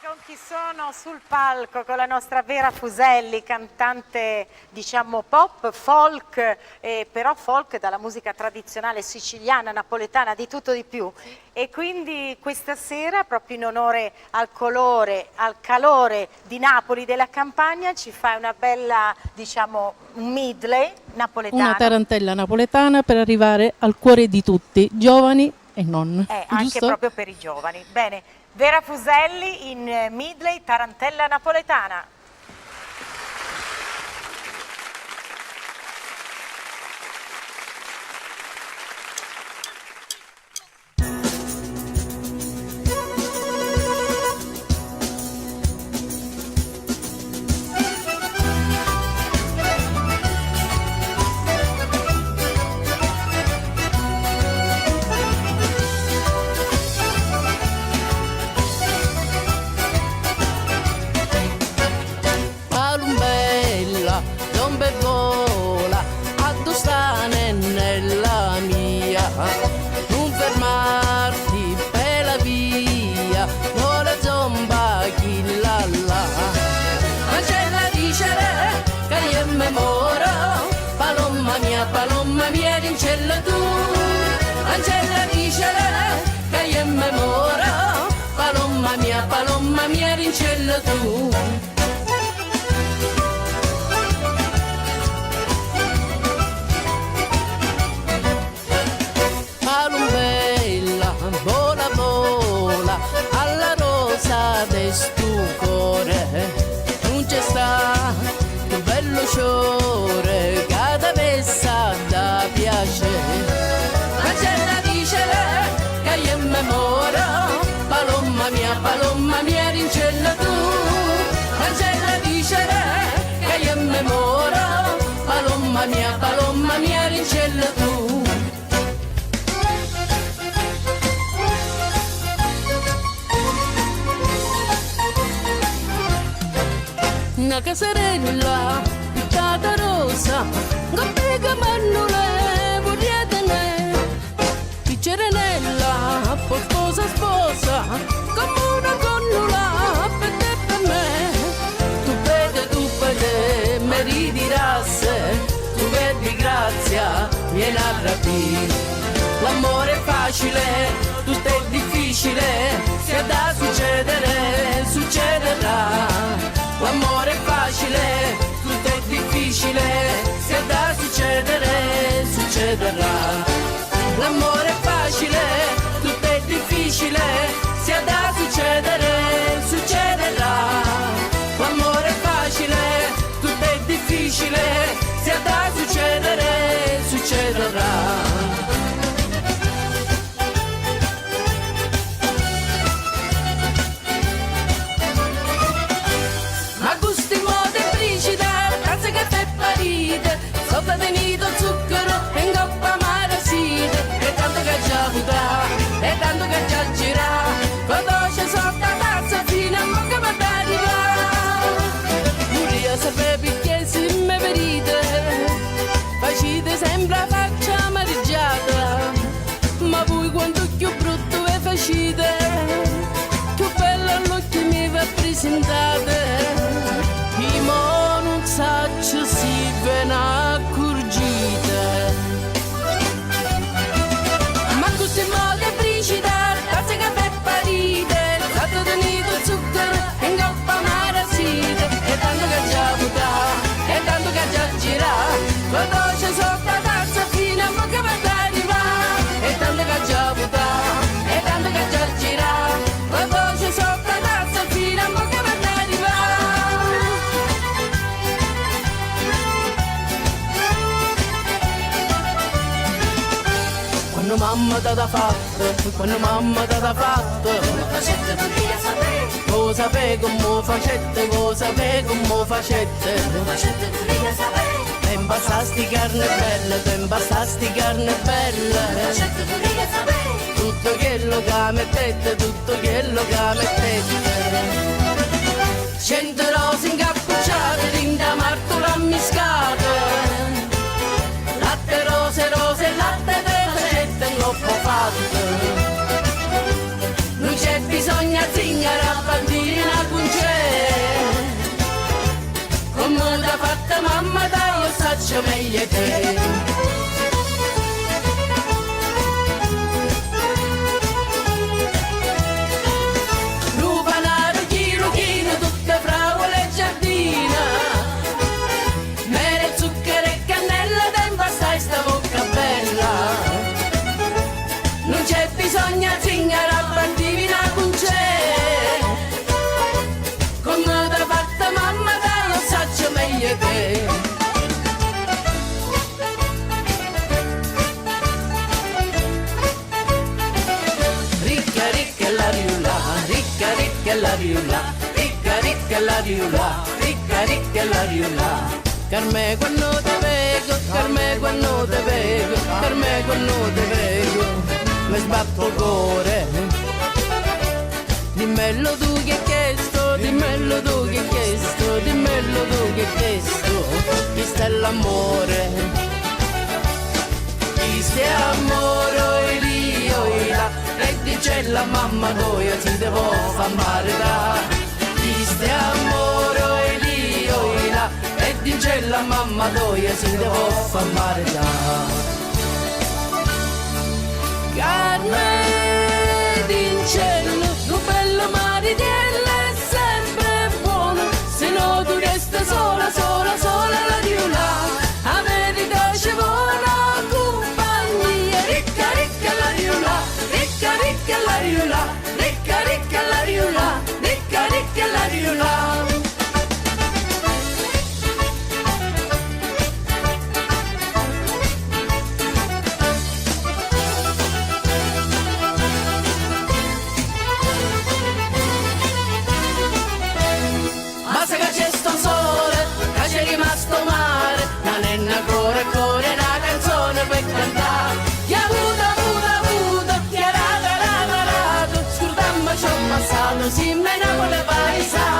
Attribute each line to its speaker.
Speaker 1: Con chi sono sul palco con la nostra Vera Fuselli, cantante diciamo pop, folk, però folk dalla musica tradizionale siciliana, napoletana, di tutto di più. E quindi questa sera, proprio in onore al colore, al calore di Napoli, della Campania, ci fa una bella, diciamo, un medley napoletano.
Speaker 2: Una tarantella napoletana per arrivare al cuore di tutti, giovani e non.
Speaker 1: Anche
Speaker 2: giusto?
Speaker 1: proprio per i giovani. Bene. Vera Fuselli in medley tarantella napoletana.
Speaker 3: Non fermarti per la via, non la zomba chi la la. Ma c'è la dicere che io mi moro, palomma mia rincella tu. Ma c'è la dicere che io mi moro, palomma mia rincella tu. Vola vola alla rosa del tuo cuore, non c'è sta più bello fiore che da messa da piacere. Ma c'è da dicere che io mi moro, palomma mia rincella tu. Ma c'è da dicere che io mi moro, palomma mia rincella tu. Una caserella pittata rosa, gabbega mannule, vorrietene, piccerenella, sposa, come una connula, per te e per me. Tu vede, mi ridirasse, tu vedi grazia, vieni a rapire. L'amore è facile, tutto è difficile, se è da succedere, succederà. L'amore è facile, tutto è difficile, se è da succedere, succederà. L'amore è facile, tutto è difficile, se è da succedere, succederà. L'amore è facile, tutto è difficile, se è da succedere, succederà. Sopra venito zucchero e in coppa marasite, e tanto che già putrà, e tanto che già girà, conosce sotto la tazza fino a mo' che mi arriva. Io sapevo perché se mi vedete, facite sempre la faccia amareggiata, ma voi quanto più brutto ve facite, più bello all'occhio mi va presentate. I mo non saccio si viene accorgite, ma così mo le frigida, tazze che per parite, tanto tenuto zucchero e in coppa marasite, e tanto che già putrà, e tanto che già girà, conosce sotto la tazza fino a mo' che mi arriva, e tanto che già putrà, e tanto che già girà, conosce sotto la tazza fino a mo' che mi arriva. Quando mamma t'ha fatto, quando mamma t'ha fatto, come facette tu via sapere, lo sapere come facette, lo sapere come facette, come facette tu via sapere, te impastasti carne bella, te impastasti carne bella, come facette tu via sapere, tutto quello che mettete, tutto quello che mettete. 100 rose incappucciate, rinda martola ammiscate, latte rose, latte non c'è bisogno a zignare a bambina, faccio meglio te. Bisogna zingare a bandivina con c'è. Come t'ha fatta mamma te lo saccio meglio che. Ricca ricca la riula, ricca ricca la riula, ricca ricca la riula, ricca ricca la riula. Per me quando te vedo, per me quando te vedo, per me quando te vedo mi sbatto il cuore. Dimmelo tu che hai chiesto, dimmelo tu che hai chiesto, dimmelo tu che hai chiesto. Chi sta l'amore? Chi sta amore io là. E dice la mamma tua si devo fa male da. Chi sta amore io là. E dice la mamma tua si devo fa male da. Carne d'incello, un bello maritiello è sempre buono, se no tu resta sola, sola, sola la riula, a verità ci vuole una compagnia, ricca, ricca la riula, ricca, ricca la riula, ricca, ricca la riula, ricca, ricca la riula. Si me enamora paisa.